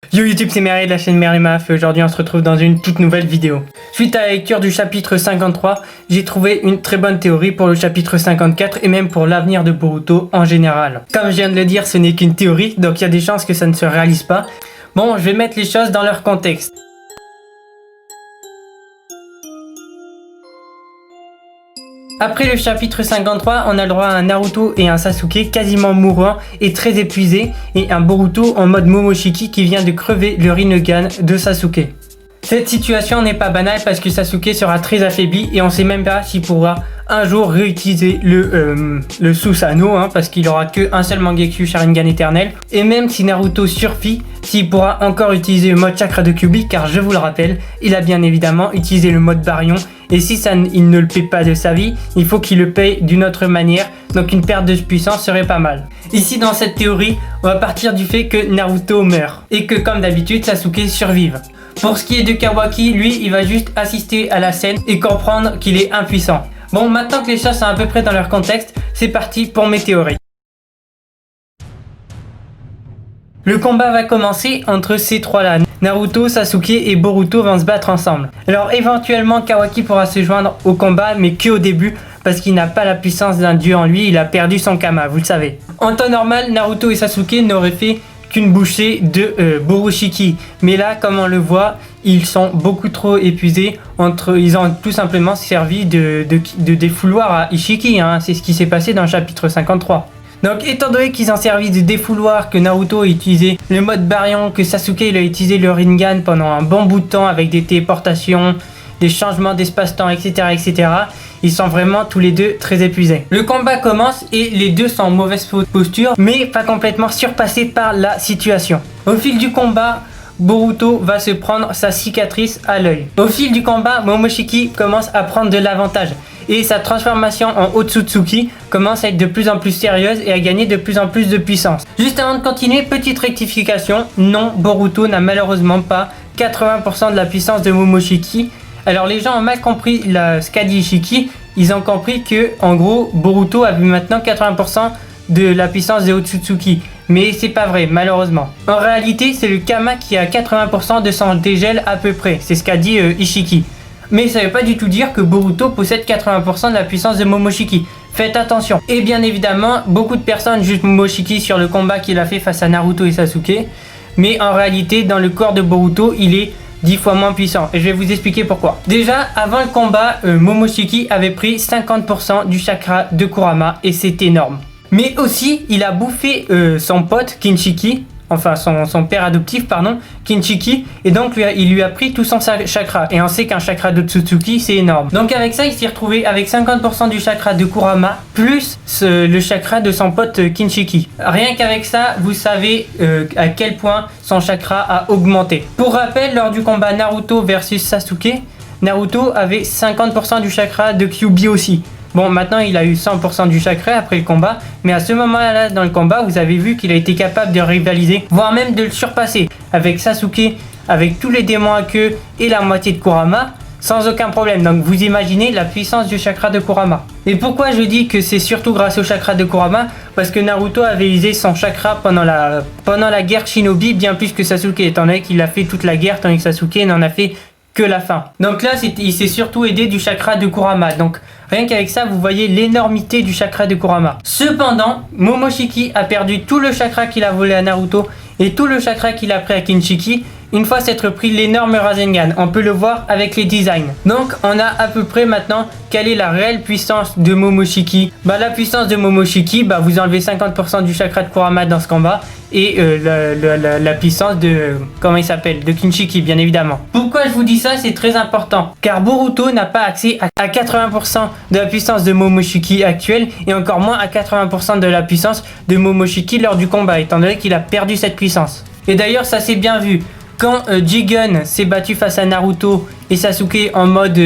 Yo YouTube, c'est Merlin de la chaîne Merlin Maf et aujourd'hui on se retrouve dans une toute nouvelle vidéo. Suite à la lecture du chapitre 53, j'ai trouvé une très bonne théorie pour le chapitre 54 et même pour l'avenir de Boruto en général. Comme je viens de le dire, ce n'est qu'une théorie, donc il y a des chances que ça ne se réalise pas. Bon, je vais mettre les choses dans leur contexte. Après le chapitre 53, on a le droit à un Naruto et un Sasuke quasiment mourants et très épuisés, et un Boruto en mode Momoshiki qui vient de crever le Rinnegan de Sasuke. Cette situation n'est pas banale parce que Sasuke sera très affaibli et on sait même pas s'il pourra un jour réutiliser le Susanoo, parce qu'il aura qu'un seul Mangekyou Sharingan éternel. Et même si Naruto survit, s'il pourra encore utiliser le mode Chakra de Kyuubi, car je vous le rappelle, il a bien évidemment utilisé le mode Baryon. Et si il ne le paie pas de sa vie, il faut qu'il le paye d'une autre manière, donc une perte de puissance serait pas mal. Ici dans cette théorie, on va partir du fait que Naruto meurt, et que comme d'habitude Sasuke survive. Pour ce qui est de Kawaki, lui il va juste assister à la scène et comprendre qu'il est impuissant. Bon, maintenant que les choses sont à peu près dans leur contexte, c'est parti pour mes théories. Le combat va commencer entre ces trois-là. Naruto, Sasuke et Boruto vont se battre ensemble. Alors éventuellement Kawaki pourra se joindre au combat, mais que au début, parce qu'il n'a pas la puissance d'un dieu en lui, il a perdu son Kama, vous le savez. En temps normal, Naruto et Sasuke n'auraient fait qu'une bouchée de Borushiki. Mais là, comme on le voit, ils sont beaucoup trop épuisés. Ils ont tout simplement servi de défouloir à Ishiki, c'est ce qui s'est passé dans le chapitre 53. Donc étant donné qu'ils ont servi de défouloir, que Naruto a utilisé le mode Baryon, que Sasuke il a utilisé le Rinnegan pendant un bon bout de temps avec des téléportations, des changements d'espace-temps, etc., ils sont vraiment tous les deux très épuisés. Le combat commence et les deux sont en mauvaise posture, mais pas complètement surpassés par la situation. Au fil du combat, Boruto va se prendre sa cicatrice à l'œil. Au fil du combat, Momoshiki commence à prendre de l'avantage et sa transformation en Otsutsuki commence à être de plus en plus sérieuse et à gagner de plus en plus de puissance. Juste avant de continuer, petite rectification, non, Boruto n'a malheureusement pas 80% de la puissance de Momoshiki. Alors les gens ont mal compris ce qu'a dit Ishiki, ils ont compris que en gros Boruto avait maintenant 80% de la puissance de Otsutsuki. Mais c'est pas vrai, malheureusement. En réalité, c'est le Kama qui a 80% de son dégel à peu près. C'est ce qu'a dit Ishiki. Mais ça veut pas du tout dire que Boruto possède 80% de la puissance de Momoshiki. Faites attention. Et bien évidemment, beaucoup de personnes jugent Momoshiki sur le combat qu'il a fait face à Naruto et Sasuke. Mais en réalité, dans le corps de Boruto, il est 10 fois moins puissant. Et je vais vous expliquer pourquoi. Déjà, avant le combat, Momoshiki avait pris 50% du chakra de Kurama. Et c'est énorme. Mais aussi, il a bouffé son pote Kinshiki, enfin son père adoptif, Kinshiki, et donc il lui a pris tout son chakra. Et on sait qu'un chakra de Tsutsuki, c'est énorme. Donc avec ça, il s'est retrouvé avec 50% du chakra de Kurama, plus le chakra de son pote Kinshiki. Rien qu'avec ça, vous savez à quel point son chakra a augmenté. Pour rappel, lors du combat Naruto versus Sasuke, Naruto avait 50% du chakra de Kyuubi aussi. Bon, maintenant il a eu 100% du chakra après le combat, mais à ce moment-là dans le combat, vous avez vu qu'il a été capable de rivaliser, voire même de le surpasser avec Sasuke, avec tous les démons à queue et la moitié de Kurama, sans aucun problème. Donc vous imaginez la puissance du chakra de Kurama. Et pourquoi je dis que c'est surtout grâce au chakra de Kurama? Parce que Naruto avait usé son chakra pendant la guerre Shinobi, bien plus que Sasuke, étant donné qu'il a fait toute la guerre, tandis que Sasuke n'en a fait que la fin. Donc là, il s'est surtout aidé du chakra de Kurama. Donc rien qu'avec ça, vous voyez l'énormité du chakra de Kurama. Cependant, Momoshiki a perdu tout le chakra qu'il a volé à Naruto et tout le chakra qu'il a pris à Kinshiki une fois s'être pris l'énorme Rasengan. On peut le voir avec les designs. Donc on a à peu près maintenant quelle est la réelle puissance de Momoshiki. La puissance de Momoshiki, vous enlevez 50% du chakra de Kurama dans ce combat et la puissance de, de Kinshiki, bien évidemment. Pourquoi je vous dis ça? C'est très important, car Boruto n'a pas accès à 80% de la puissance de Momoshiki actuelle et encore moins à 80% de la puissance de Momoshiki lors du combat, étant donné qu'il a perdu cette puissance. Et d'ailleurs, ça s'est bien vu. Quand Jigen s'est battu face à Naruto et Sasuke en mode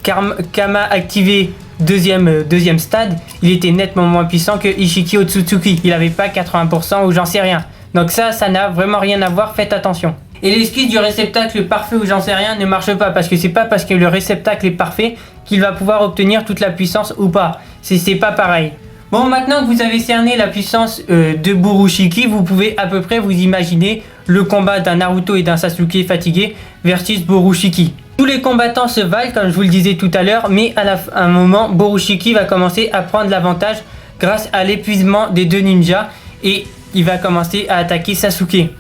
Kama activé deuxième stade, il était nettement moins puissant que Ishiki Otsutsuki. Il n'avait pas 80% ou j'en sais rien. Donc ça n'a vraiment rien à voir, faites attention. Et l'excuse du réceptacle parfait ou j'en sais rien ne marche pas, parce que c'est pas parce que le réceptacle est parfait qu'il va pouvoir obtenir toute la puissance ou pas. C'est pas pareil. Bon, maintenant que vous avez cerné la puissance de Borushiki, vous pouvez à peu près vous imaginer le combat d'un Naruto et d'un Sasuke fatigué versus Borushiki. Tous les combattants se valent, comme je vous le disais tout à l'heure, mais à un moment, Borushiki va commencer à prendre l'avantage grâce à l'épuisement des deux ninjas et il va commencer à attaquer Sasuke.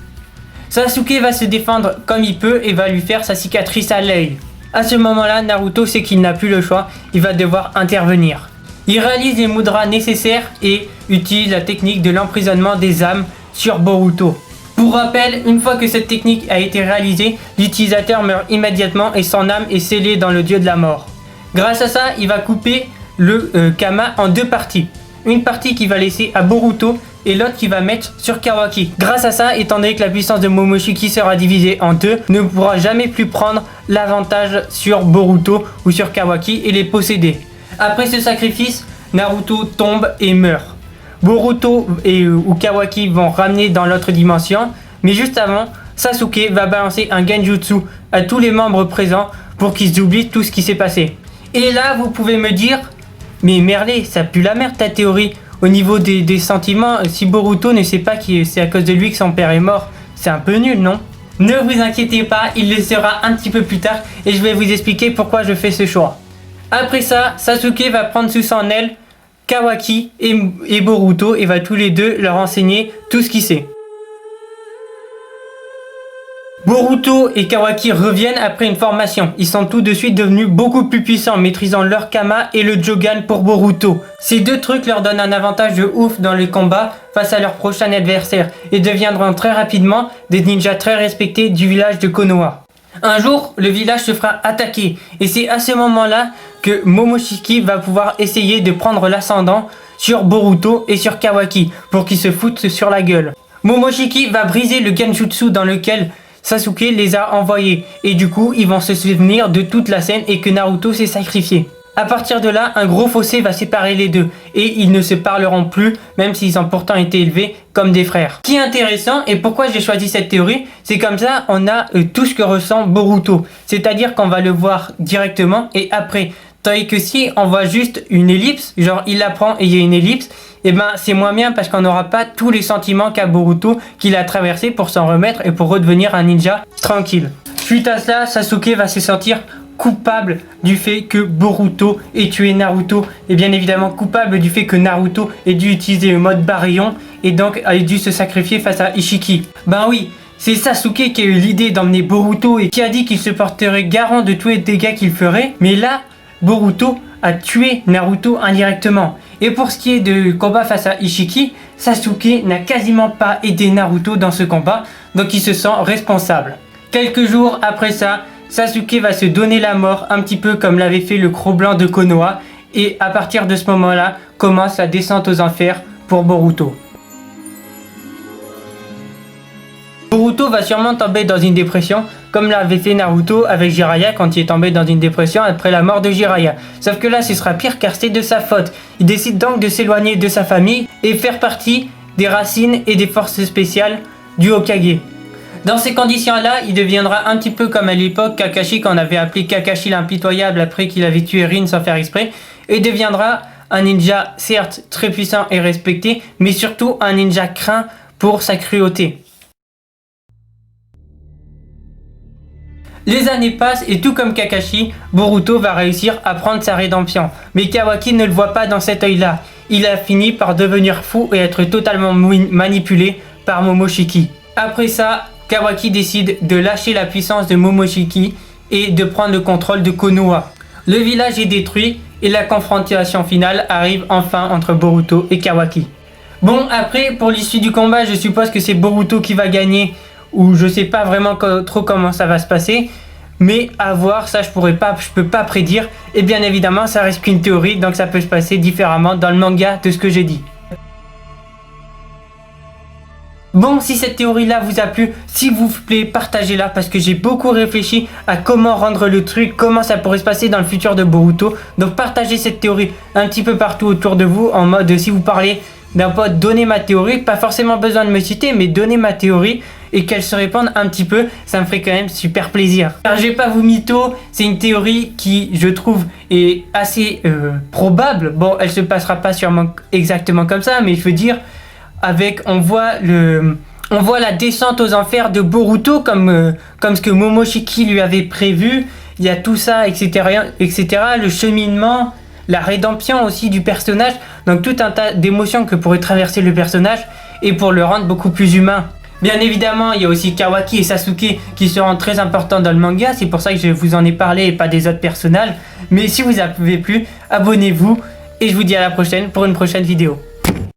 Sasuke va se défendre comme il peut et va lui faire sa cicatrice à l'œil. À ce moment-là, Naruto sait qu'il n'a plus le choix, il va devoir intervenir. Il réalise les mudras nécessaires et utilise la technique de l'emprisonnement des âmes sur Boruto. Pour rappel, une fois que cette technique a été réalisée, l'utilisateur meurt immédiatement et son âme est scellée dans le dieu de la mort. Grâce à ça, il va couper le Kama en deux parties. Une partie qui va laisser à Boruto et l'autre qui va mettre sur Kawaki. Grâce à ça, étant donné que la puissance de Momoshiki sera divisée en deux, ne pourra jamais plus prendre l'avantage sur Boruto ou sur Kawaki et les posséder. Après ce sacrifice, Naruto tombe et meurt. Boruto ou Kawaki vont ramener dans l'autre dimension, mais juste avant, Sasuke va balancer un genjutsu à tous les membres présents pour qu'ils oublient tout ce qui s'est passé. Et là, vous pouvez me dire, mais Merlé, ça pue la merde ta théorie. Au niveau des sentiments, si Boruto ne sait pas que c'est à cause de lui que son père est mort, c'est un peu nul, non? Ne vous inquiétez pas, il le sera un petit peu plus tard et je vais vous expliquer pourquoi je fais ce choix. Après ça, Sasuke va prendre sous son aile Kawaki et Boruto et va tous les deux leur enseigner tout ce qu'il sait. Boruto et Kawaki reviennent après une formation. Ils sont tout de suite devenus beaucoup plus puissants, maîtrisant leur Kama et le Jogan pour Boruto. Ces deux trucs leur donnent un avantage de ouf dans les combats face à leur prochain adversaire et deviendront très rapidement des ninjas très respectés du village de Konoha. Un jour, le village se fera attaquer et c'est à ce moment-là que Momoshiki va pouvoir essayer de prendre l'ascendant sur Boruto et sur Kawaki pour qu'ils se foutent sur la gueule. Momoshiki va briser le genjutsu dans lequel Sasuke les a envoyés et du coup ils vont se souvenir de toute la scène et que Naruto s'est sacrifié. À partir de là, un gros fossé va séparer les deux et ils ne se parleront plus même s'ils ont pourtant été élevés comme des frères. Ce qui est intéressant et pourquoi j'ai choisi cette théorie, c'est comme ça on a tout ce que ressent Boruto. C'est-à-dire qu'on va le voir directement et après. Tandis que si on voit juste une ellipse, genre il apprend et il y a une ellipse, et ben c'est moins bien parce qu'on n'aura pas tous les sentiments qu'a Boruto qu'il a traversé pour s'en remettre et pour redevenir un ninja tranquille. Suite à cela, Sasuke va se sentir coupable du fait que Boruto ait tué Naruto et bien évidemment coupable du fait que Naruto ait dû utiliser le mode Baryon et donc a dû se sacrifier face à Ishiki. Ben oui, c'est Sasuke qui a eu l'idée d'emmener Boruto et qui a dit qu'il se porterait garant de tous les dégâts qu'il ferait, mais là, Boruto a tué Naruto indirectement. Et pour ce qui est de combat face à Ishiki, Sasuke n'a quasiment pas aidé Naruto dans ce combat, donc il se sent responsable. Quelques jours après ça, Sasuke va se donner la mort, un petit peu comme l'avait fait le Croc Blanc de Konoha, et à partir de ce moment-là, commence la descente aux enfers pour Boruto. Boruto va sûrement tomber dans une dépression, comme l'avait fait Naruto avec Jiraiya quand il est tombé dans une dépression après la mort de Jiraiya. Sauf que là, ce sera pire car c'est de sa faute. Il décide donc de s'éloigner de sa famille et faire partie des racines et des forces spéciales du Hokage. Dans ces conditions-là, il deviendra un petit peu comme à l'époque Kakashi qu'on avait appelé Kakashi l'impitoyable après qu'il avait tué Rin sans faire exprès, et deviendra un ninja certes très puissant et respecté, mais surtout un ninja craint pour sa cruauté. Les années passent et tout comme Kakashi, Boruto va réussir à prendre sa rédemption. Mais Kawaki ne le voit pas dans cet œil-là. Il a fini par devenir fou et être totalement manipulé par Momoshiki. Après ça, Kawaki décide de lâcher la puissance de Momoshiki et de prendre le contrôle de Konoha. Le village est détruit et la confrontation finale arrive enfin entre Boruto et Kawaki. Bon, après, pour l'issue du combat, je suppose que c'est Boruto qui va gagner, ou je sais pas vraiment trop comment ça va se passer, mais à voir, ça je peux pas prédire, et bien évidemment ça reste qu'une théorie, donc ça peut se passer différemment dans le manga de ce que j'ai dit. Bon, si cette théorie-là vous a plu, s'il vous plaît, partagez-la parce que j'ai beaucoup réfléchi à comment rendre le truc, comment ça pourrait se passer dans le futur de Boruto. Donc partagez cette théorie un petit peu partout autour de vous en mode si vous parlez d'un pote, donnez ma théorie, pas forcément besoin de me citer, mais donnez ma théorie et qu'elle se répande un petit peu, ça me ferait quand même super plaisir. Alors je vais pas vous mytho, c'est une théorie qui je trouve est assez probable. Bon, elle se passera pas sûrement exactement comme ça, mais je veux dire, on voit la descente aux enfers de Boruto comme ce que Momoshiki lui avait prévu. Il y a tout ça, etc. Le cheminement, la rédemption aussi du personnage. Donc tout un tas d'émotions que pourrait traverser le personnage et pour le rendre beaucoup plus humain. Bien évidemment, il y a aussi Kawaki et Sasuke qui seront très importants dans le manga. C'est pour ça que je vous en ai parlé et pas des autres personnages. Mais si vous avez plu, abonnez-vous et je vous dis à la prochaine pour une prochaine vidéo.